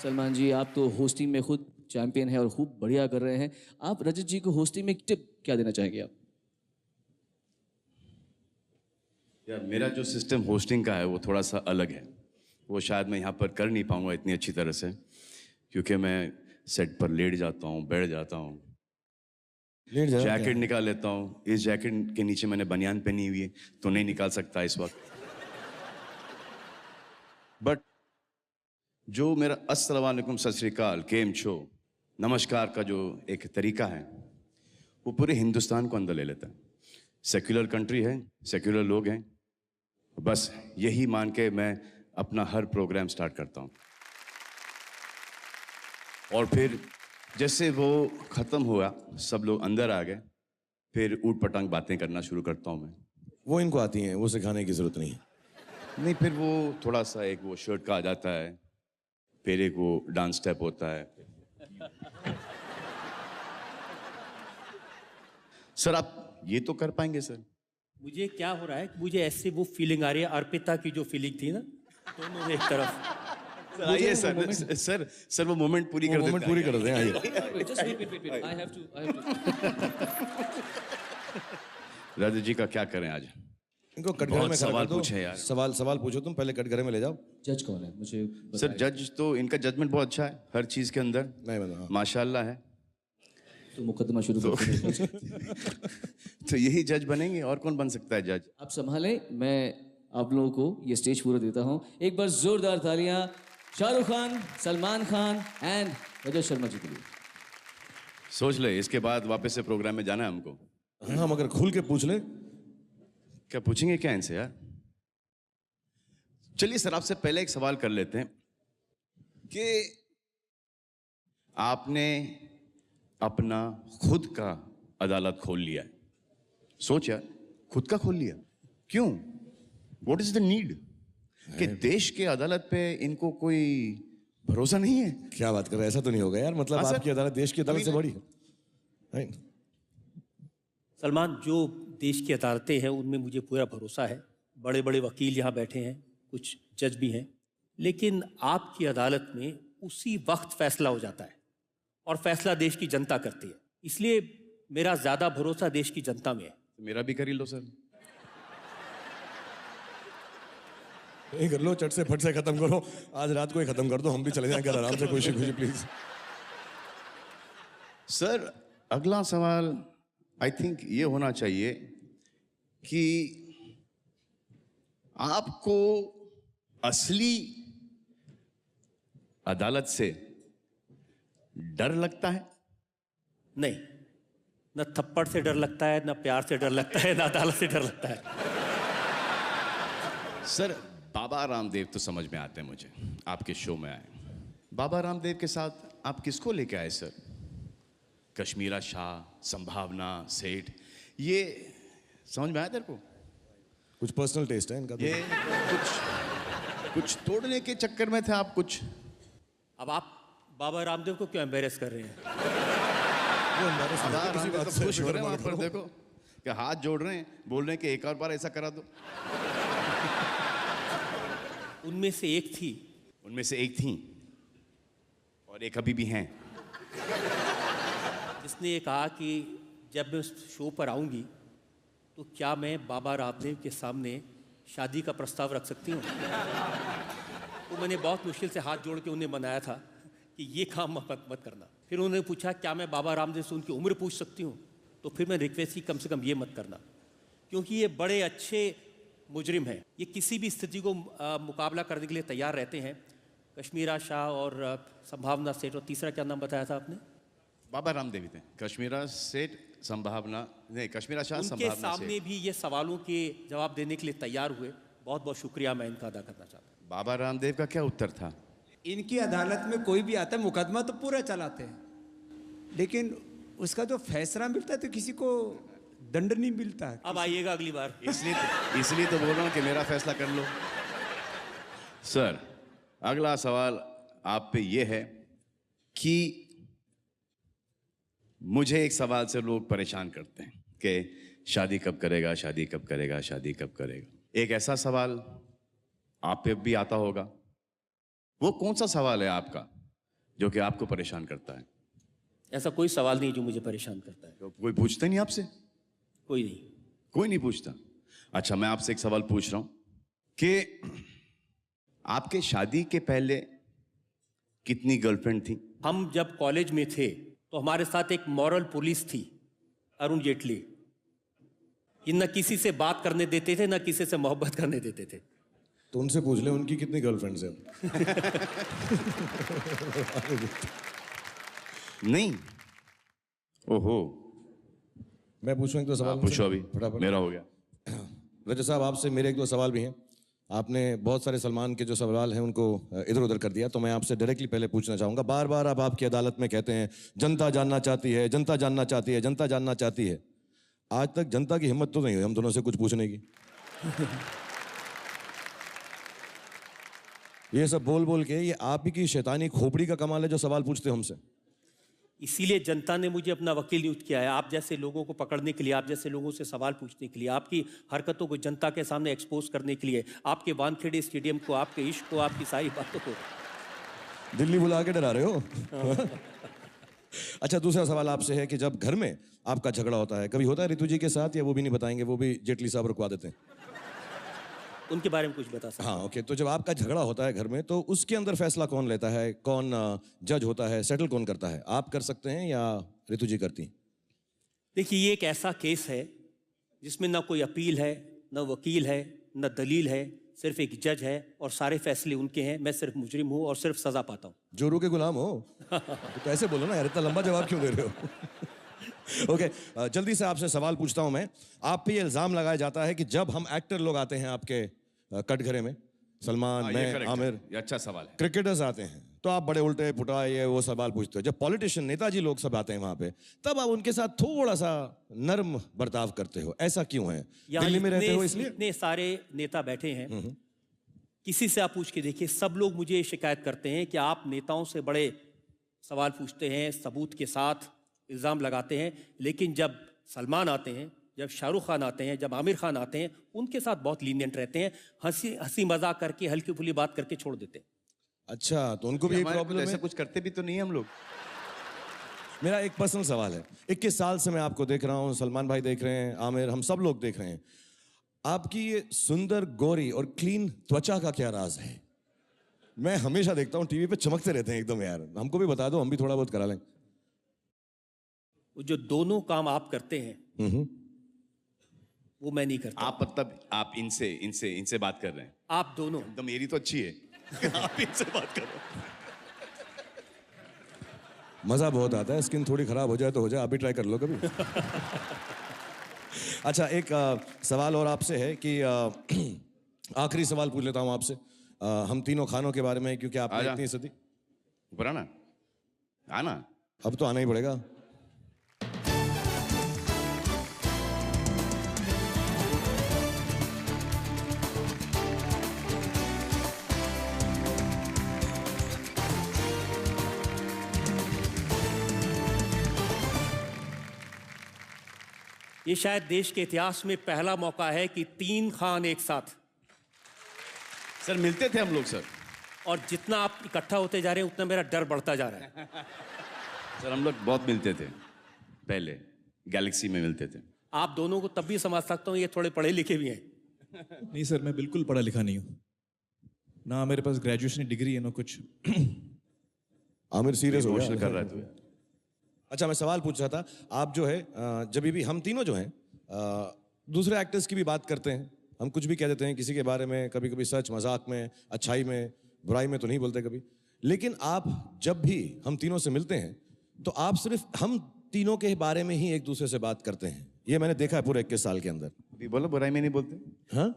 सलमान जी, आप तो होस्टिंग में खुद चैंपियन हैं और खूब बढ़िया कर रहे हैं। आप रजत जी को होस्टिंग में टिप क्या देना चाहेंगे आप? यार मेरा जो सिस्टम होस्टिंग का है वो थोड़ा सा अलग है। वो शायद मैं यहाँ पर कर नहीं पाऊँगा इतनी अच्छी तरह से, क्योंकि मैं सेट पर लेट जाता हूँ, बैठ जाता हूँ, जैकेट निकाल लेता हूँ। इस जैकेट के नीचे मैंने बनियान पहनी हुई है तो नहीं निकाल सकता इस वक्त। बट जो मेरा अस्सलाम वालेकुम, सत श्री अकाल, केम छो, नमस्कार का जो एक तरीका है वो पूरे हिंदुस्तान को अंदर ले लेता है। सेक्युलर कंट्री है, सेक्युलर लोग हैं, बस यही मान के मैं अपना हर प्रोग्राम स्टार्ट करता हूँ। और फिर जैसे वो ख़त्म हुआ, सब लोग अंदर आ गए, फिर ऊट पटांग बातें करना शुरू करता हूँ मैं। वो इनको आती हैं, वो सिखाने की ज़रूरत नहीं है। नहीं, फिर वो थोड़ा सा एक वो शर्ट का आ जाता है, फिर एक वो डांस स्टेप होता है। सर आप ये तो कर पाएंगे सर? मुझे क्या हो रहा है, मुझे ऐसे वो फीलिंग आ रही है, अर्पिता की जो फीलिंग थी ना, दोनों एक तरफ। सर आइए सर, सर वो मोमेंट पूरी कर देते हैं। पूरी कर देते हैं, आइए। I have to. Raju ji का क्या करें आज? इनको कटघरे में खड़ा सवाल कर दो। पूछे यार। सवाल पूछो तुम, पहले कटघरे में ले जाओ। जज कौन है मुझे सर जज तो इनका जजमेंट बहुत अच्छा है हर चीज के अंदर, नहीं बता। माशाल्लाह है। तो मुकदमा शुरू करते तो यही जज बनेंगे, और कौन बन सकता है जज? आप संभालें, मैं आप लोगों को ये स्टेज पूरा देता हूँ। एक बार जोरदार तालियां शाहरुख खान, सलमान खान एंड रजत शर्मा जी के लिए। सोच ले, इसके बाद वापस से प्रोग्राम में जाना है हमको। हाँ, मगर खुल के पूछ ले। क्या पूछेंगे क्या इनसे यार? चलिए सर, आपसे पहले एक सवाल कर लेते हैं कि आपने अपना खुद का अदालत खोल लिया है। सोच यार, खुद का खोल लिया, क्यों? What is the need? कि देश के अदालत पे इनको कोई भरोसा नहीं है? क्या बात कर रहे हैं, ऐसा तो नहीं होगा यार। मतलब हाँ, आपकी अदालत देश की अदालत से बड़ी है, नहीं? सलमान, जो देश की अदालतें हैं उनमें मुझे पूरा भरोसा है। बड़े बड़े वकील यहाँ बैठे हैं, कुछ जज भी हैं, लेकिन आपकी अदालत में उसी वक्त फैसला हो जाता है और फैसला देश की जनता करती है। इसलिए मेरा ज़्यादा भरोसा देश की जनता में है। मेरा भी कर ही लो सर। नहीं कर लो, चट से फट से खत्म करो। आज रात को ही खत्म कर दो, हम भी चले जाएंगे आराम से, खुशी खुशी प्लीज। सर अगला सवाल आई थिंक ये होना चाहिए कि आपको असली अदालत से डर लगता है? नहीं, न थप्पड़ से डर लगता है, न प्यार से डर लगता है, न अदालत से डर लगता है। सर बाबा रामदेव तो समझ में आते हैं मुझे, आपके शो में आए। बाबा रामदेव के साथ आप किसको लेके आए सर? कश्मीरा शाह, संभावना सेठ, ये समझ में आया तेरे को? कुछ पर्सनल टेस्ट है इनका तो। ये कुछ तोड़ने के चक्कर में थे आप कुछ? अब आप बाबा रामदेव को क्यों एम्बेरस कर रहे हैं? वो embarrass हो रहा है, किसी बात से खुश हो रहे हैं वहां पर, करो। देखो क्या हाथ जोड़ रहे हैं, बोल रहे हैं कि एक और बार ऐसा करा दो। उनमें से एक थी। उनमें से एक थी और एक अभी भी हैं। जिसने ये कहा कि जब मैं उस शो पर आऊंगी तो क्या मैं बाबा रामदेव के सामने शादी का प्रस्ताव रख सकती हूँ? तो मैंने बहुत मुश्किल से हाथ जोड़ के उन्हें मनाया था कि ये काम मत करना। फिर उन्होंने पूछा क्या मैं बाबा रामदेव से उनकी उम्र पूछ सकती हूँ? तो फिर मैं रिक्वेस्ट की कम से कम ये मत करना, क्योंकि ये बड़े अच्छे मुजरिम हैं। ये किसी भी स्थिति को मुकाबला करने के लिए तैयार रहते हैं। कश्मीरा शाह और संभावना सेठ, और तीसरा क्या नाम बताया था आपने? बाबा रामदेव थे। कश्मीरा सेठ, संभावना नहीं, कश्मीरा शाह, उनके संभावना सामने सेठ। भी ये सवालों के जवाब देने के लिए तैयार हुए। बहुत बहुत शुक्रिया मैं इनका अदा करना चाहता हूँ। बाबा रामदेव का क्या उत्तर था? इनकी अदालत में कोई भी आता है, मुकदमा तो पूरा चलाते हैं, लेकिन उसका जो फैसला मिलता है तो किसी को दंड नहीं मिलता। अब आइएगा अगली बार। इसलिए तो बोल रहा हूँ कि मेरा फैसला कर लो। सर अगला सवाल आप पे ये है कि मुझे एक सवाल से लोग परेशान करते हैं कि शादी कब करेगा, शादी कब करेगा, शादी कब करेगा। एक ऐसा सवाल आप पे भी आता होगा। वो कौन सा सवाल है आपका जो कि आपको परेशान करता है? ऐसा कोई सवाल नहीं जो मुझे परेशान करता है। तो कोई पूछता नहीं आपसे? कोई नहीं। कोई नहीं पूछता? अच्छा, मैं आपसे एक सवाल पूछ रहा हूं कि आपके शादी के पहले कितनी गर्लफ्रेंड थी? हम जब कॉलेज में थे तो हमारे साथ एक मॉरल पुलिस थी, अरुण जेटली। ये न किसी से बात करने देते थे, न किसी से मोहब्बत करने देते थे। तो उनसे पूछ ले उनकी कितनी गर्लफ्रेंड्स हैं। नहीं। ओहो। मैं पूछूं एक दो सवाल? पूछो अभी, फटाफट। मेरा हो गया। रजत साहब, आपसे मेरे एक दो सवाल भी हैं। आपने बहुत सारे सलमान के जो सवाल हैं उनको इधर उधर कर दिया, तो मैं आपसे डायरेक्टली पहले पूछना चाहूंगा। बार बार आप आपकी अदालत में कहते हैं जनता जानना चाहती है, जनता जानना चाहती है, जनता जानना चाहती है। आज तक जनता की हिम्मत तो नहीं हुई हम दोनों से कुछ पूछने की। ये सब बोल बोल के ये आप ही की शैतानी खोपड़ी का कमाल है जो सवाल पूछते हो हमसे। इसीलिए जनता ने मुझे अपना वकील नियुक्त किया है, आप जैसे लोगों को पकड़ने के लिए, आप जैसे लोगों से सवाल पूछने के लिए, आपकी हरकतों को जनता के सामने एक्सपोज करने के लिए, आपके वानखेड़े स्टेडियम को, आपके इश्क को, आपकी सारी बातों को। दिल्ली बुला के डरा रहे हो। अच्छा, दूसरा सवाल आपसे है कि जब घर में आपका झगड़ा होता है, कभी होता है ऋतु जी के साथ, या वो भी नहीं बताएंगे, वो भी जेटली साहब रुकवा देते हैं? उनके बारे में कुछ बता सकते? हाँ, ओके। तो जब आपका झगड़ा होता है घर में, तो उसके अंदर फैसला कौन लेता है? कौन जज होता है? सेटल कौन करता है? आप कर सकते हैं या ऋतु जी करती? देखिए, ये एक ऐसा केस है जिसमें ना कोई अपील है, ना वकील है, ना दलील है, सिर्फ एक जज है और सारे फैसले उनके हैं। मैं सिर्फ मुजरिम हूँ और सिर्फ सजा पाता हूँ। जोरू के गुलाम हो? तो ऐसे बोलो ना यार, इतना लंबा जवाब क्यों दे रहे हो? ओके, जल्दी से आपसे सवाल पूछता हूं मैं। आप पे ये इल्जाम लगाया जाता है कि जब हम एक्टर लोग आते हैं आपके कटघरे में, सलमान, मैं, आमिर, ये अच्छा सवाल है। क्रिकेटर्स आते हैं, तो आप बड़े उल्टे पुटा ये वो सवाल पूछते हो। जब पॉलिटिशियन, नेताजी लोग सब आते हैं वहां पे, तब आप उनके साथ थोड़ा सा नर्म बर्ताव करते हो। ऐसा क्यों है? यहाँ दिल्ली में रहते हो इसलिए? इतने सारे नेता बैठे हैं, किसी से आप पूछ के देखिए, सब लोग मुझे शिकायत करते हैं कि आप नेताओं से बड़े सवाल पूछते हैं, सबूत के साथ इल्ज़ाम लगाते हैं, लेकिन जब सलमान आते हैं, जब शाहरुख खान आते हैं, जब आमिर खान आते हैं, उनके साथ बहुत लीनियंट रहते हैं, हंसी मजाक करके, हल्की फुल्की बात करके छोड़ देते हैं। अच्छा, तो उनको भी एक हमारे प्रॉब्लम ऐसा है? कुछ करते भी तो नहीं हम लोग। मेरा एक पर्सनल सवाल है। 21 साल से मैं आपको देख रहा हूँ, सलमान भाई देख रहे हैं, आमिर, हम सब लोग देख रहे हैं। आपकी ये सुंदर, गोरी और क्लीन त्वचा का क्या राज है? मैं हमेशा देखता हूँ टीवी पे चमकते रहते हैं एकदम यार। हमको भी बता दो, हम भी थोड़ा बहुत करा लें। वो जो दोनों काम आप करते हैं वो मैं नहीं करता। आप मतलब आप इनसे इनसे इनसे बात कर रहे हैं? आप दोनों। तो मेरी तो अच्छी है। आप इनसे बात कर रहे हैं। मजा बहुत आता है। स्किन थोड़ी खराब हो जाए तो हो जाए, आप भी ट्राई कर लो कभी। अच्छा, एक सवाल और आपसे है कि आखिरी सवाल पूछ लेता हूँ आपसे। हम तीनों खानों के बारे में, क्योंकि आपने इतनी सदी। ऊपर आना, आना। अब तो आना ही पड़ेगा। ये शायद देश के इतिहास में पहला मौका है कि 3 खान एक साथ। सर मिलते थे हम लोग सर। और जितना आप इकट्ठा होते जा रहे हैं उतना मेरा डर बढ़ता जा रहा है। सर हम लोग बहुत मिलते थे पहले, गैलेक्सी में मिलते थे। आप दोनों को तब भी समझ सकता हूँ, ये थोड़े पढ़े लिखे भी हैं। नहीं सर, मैं बिल्कुल पढ़ा लिखा नहीं हूँ, ना मेरे पास ग्रेजुएशन डिग्री है ना कुछ। आमिर सीरियस हो इमोशनल गया। कर रहा है तू। अच्छा, मैं सवाल पूछ रहा था, आप जो है जब भी हम तीनों जो हैं दूसरे एक्टर्स की भी बात करते हैं, हम कुछ भी कह देते हैं किसी के बारे में, कभी कभी सच मजाक में, अच्छाई में, बुराई में तो नहीं बोलते कभी। लेकिन आप जब भी हम तीनों से मिलते हैं तो आप सिर्फ हम तीनों के बारे में ही एक दूसरे से बात करते हैं। ये मैंने देखा है पूरे 21 साल के अंदर। अभी बोला बुराई में नहीं बोलते। हाँ,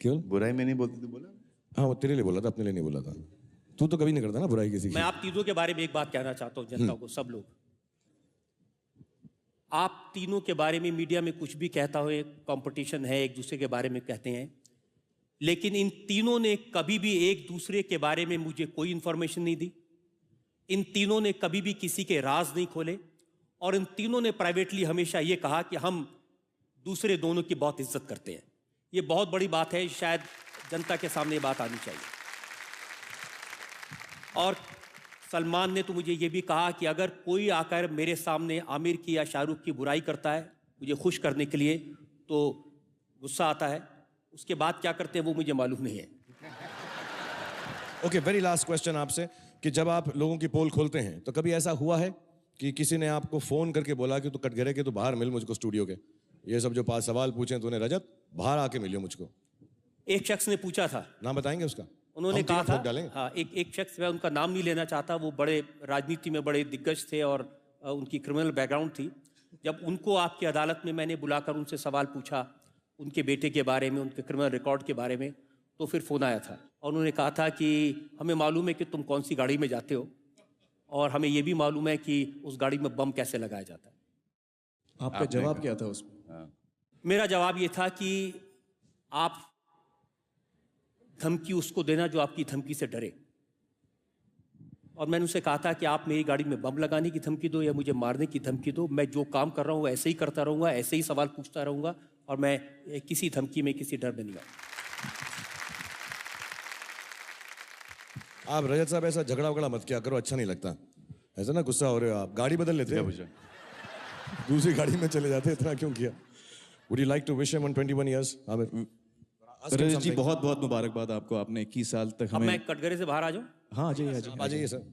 क्यों? बुराई में नहीं बोलते तो बोला। हाँ, वो तेरे लिए बोला था, अपने लिए नहीं बोला था। तू तो कभी नहीं करता ना बुराई किसी की। मैं आप तीनों के बारे में एक बात कहना चाहता हूँ जनता को, सब लोग। आप तीनों के बारे में मीडिया में कुछ भी कहता हो, एक कंपटीशन है, एक दूसरे के बारे में कहते हैं, लेकिन इन तीनों ने कभी भी एक दूसरे के बारे में मुझे कोई इंफॉर्मेशन नहीं दी। इन तीनों ने कभी भी किसी के राज नहीं खोले और इन तीनों ने प्राइवेटली हमेशा ये कहा कि हम दूसरे दोनों की बहुत इज्जत करते हैं। ये बहुत बड़ी बात है, शायद जनता के सामने ये बात आनी चाहिए। और सलमान ने तो मुझे ये भी कहा कि अगर कोई आकर मेरे सामने आमिर की या शाहरुख की बुराई करता है मुझे खुश करने के लिए तो गुस्सा आता है, उसके बाद क्या करते हैं वो मुझे मालूम नहीं है। ओके, वेरी लास्ट क्वेश्चन आपसे कि जब आप लोगों की पोल खोलते हैं तो कभी ऐसा हुआ है कि किसी ने आपको फोन करके बोला कि तू कटघरे के, तू बाहर मिल मुझको स्टूडियो के, ये सब जो 5 सवाल पूछे तूने रजत, बाहर आके मिलियो मुझको? एक शख्स ने पूछा था, नाम बताएंगे उसका? उन्होंने हम कहा तीनों था, ठोक डालेंगे। हाँ, एक शख्स, मैं उनका नाम नहीं लेना चाहता, वो बड़े राजनीति में बड़े दिग्गज थे और उनकी क्रिमिनल बैकग्राउंड थी। जब उनको आपकी अदालत में मैंने बुलाकर उनसे सवाल पूछा उनके बेटे के बारे में, उनके क्रिमिनल रिकॉर्ड के बारे में, तो फिर फ़ोन आया था और उन्होंने कहा था कि हमें मालूम है कि तुम कौन सी गाड़ी में जाते हो और हमें ये भी मालूम है कि उस गाड़ी में बम कैसे लगाया जाता है। आपका जवाब क्या था उसमें? मेरा जवाब ये था कि आप धमकी उसको देना जो आपकी धमकी से डरे। और मैंने उसे कहा था कि आप मेरी गाड़ी में बम लगाने की धमकी दो या मुझे मारने की धमकी दो, मैं जो काम कर रहा हूँ ऐसे ही करता रहूँगा, ऐसे ही सवाल पूछता रहूँगा और मैं किसी धमकी में, किसी डर में नहीं आऊँ। आप रजत साहब ऐसा झगड़ा वगड़ा मत किया करो, अच्छा नहीं लगता। ऐसा ना गुस्सा हो रहे हो आप, गाड़ी बदल लेते हैं, दूसरी गाड़ी में चले जाते, इतना क्यों किया? Would you like to wish him on 21 years? Aamir, रजत जी बहुत बहुत मुबारकबाद आपको, आपने 21 साल तक अब हमें। मैं कटघरे से बाहर आ जाऊँ? हाँ, आ जाइए, आ जाइए। आ जाइए सर।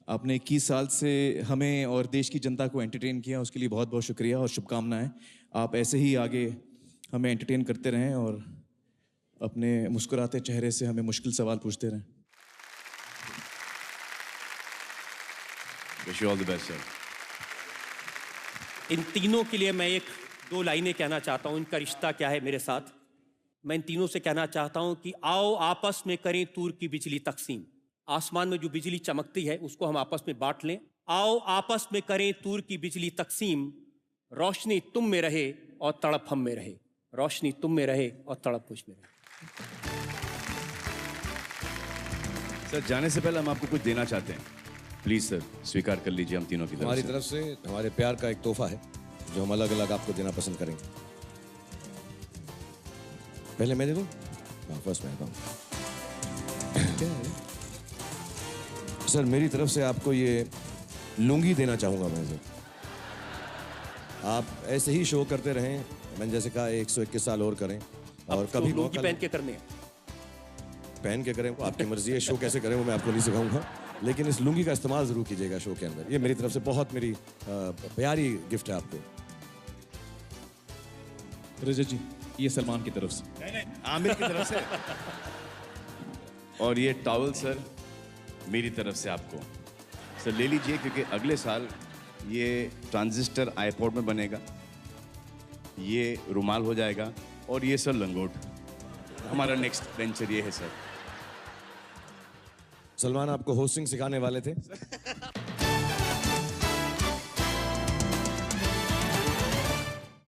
आपने 21 साल से हमें और देश की जनता को एंटरटेन किया, उसके लिए बहुत बहुत शुक्रिया और शुभकामनाएं। आप ऐसे ही आगे हमें एंटरटेन करते रहें और अपने मुस्कुराते चेहरे से हमें मुश्किल सवाल पूछते रहें। Wish you all the best sir. इन तीनों के लिए मैं 1-2 लाइनें कहना चाहता हूँ, इनका रिश्ता क्या है मेरे साथ। मैं इन तीनों से कहना चाहता हूँ कि आओ आपस में करें तूर की बिजली तकसीम। आसमान में जो बिजली चमकती है उसको हम आपस में बांट लें। आओ आपस में करें तूर की बिजली तकसीम, रोशनी तुम में रहे और तड़प हम में रहे। रोशनी तुम में रहे और तड़प मुझ में रहे। सर जाने से पहले हम आपको कुछ देना चाहते हैं, प्लीज सर स्वीकार कर लीजिए हम तीनों की हमारी तरफ तरफ से हमारे प्यार का एक तोहफा है जो हम अलग अलग आपको देना पसंद करेंगे। पहले मैं दे दूं? हाँ, फर्स्ट मैं दूं। सर मेरी तरफ से आपको ये लुंगी देना चाहूंगा मैं सर। आप ऐसे ही शो करते रहें, मैंने जैसे कहा 121 साल और करें और अब कभी तो लुंगी मौका पहन के करने हैं। पहन के करें, वो आपकी मर्जी है। शो कैसे करें वो मैं आपको नहीं सिखाऊंगा, लेकिन इस लुंगी का इस्तेमाल जरूर कीजिएगा शो के अंदर। ये मेरी तरफ से बहुत मेरी प्यारी गिफ्ट है आपको। रजत जी ये सलमान की तरफ से। आमिर की तरफ से। और ये टॉवल सर मेरी तरफ से आपको सर ले लीजिए, क्योंकि अगले साल ये ट्रांजिस्टर आईपॉड में बनेगा, ये रुमाल हो जाएगा और ये सर लंगोट। हमारा नेक्स्ट वेंचर ये है सर। सलमान आपको होस्टिंग सिखाने वाले थे।